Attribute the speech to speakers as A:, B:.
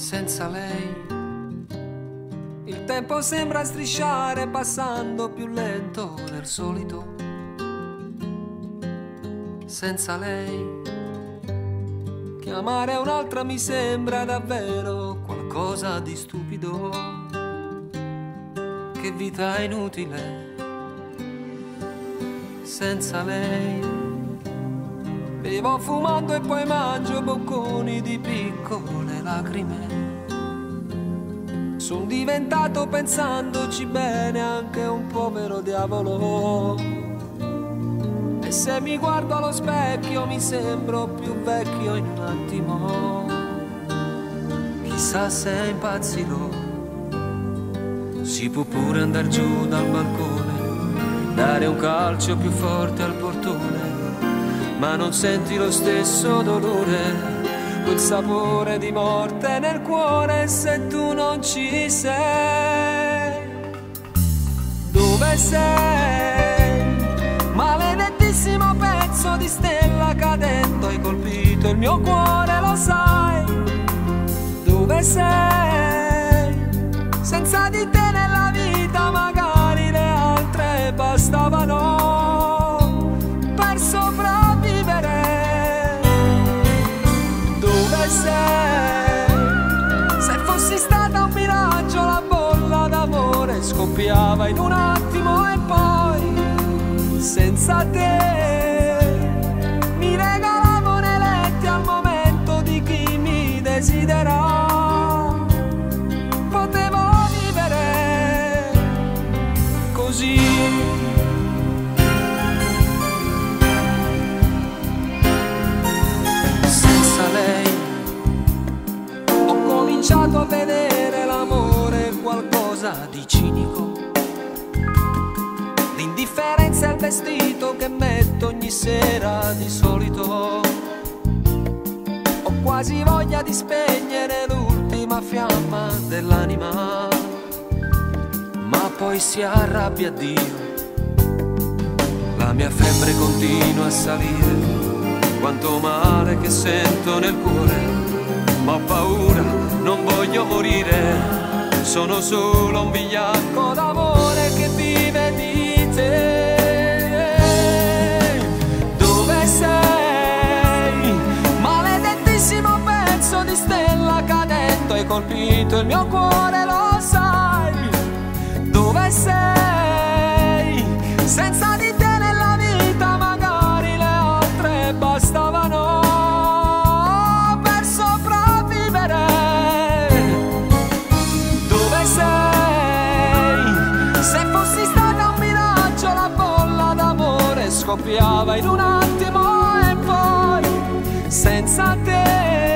A: senza lei. Il tempo sembra strisciare passando più lento del solito. Senza lei chiamare un'altra mi sembra davvero qualcosa di stupido. Che vita inutile senza lei. Vivo fumando e poi mangio bocconi di piccole lacrime. Sono diventato, pensandoci bene, anche un povero diavolo. E se mi guardo allo specchio mi sembro più vecchio in un attimo. Chissà se impazzirò. Si può pure andar giù dal balcone, dare un calcio più forte al portone, ma non senti lo stesso dolore, quel sapore di morte nel cuore se tu non ci sei. Dove sei? Maledettissimo pezzo di stella cadendo, hai colpito il mio cuore, lo sai. Dove sei? Senza di te nella vita magari le altre bastavano per sopravvivere. Dove sei? Se fossi stata un miraggio la bolla d'amore scoppiava in un attimo e poi senza te mi regalavo nei letti al momento di chi mi desidera. Potevo vivere così. Senza lei ho cominciato a vedere l'amore qualcosa di cinico. L'indifferenza è il vestito che metto ogni sera di solito. Ho quasi voglia di spegnere l'ultima fiamma dell'anima, ma poi si arrabbia Dio. La mia febbre continua a salire, quanto male che sento nel cuore, ma ho paura, non voglio morire. Sono solo un vigliacco d'amore che vive di te. Dove sei? Maledettissimo pezzo di stella cadendo, hai colpito il mio cuore, lo sai. Dove sei? Senza di te nella vita magari le altre bastavano per sopravvivere. Dove sei? Se fossi stata un miraggio la bolla d'amore scoppiava in un attimo e poi senza te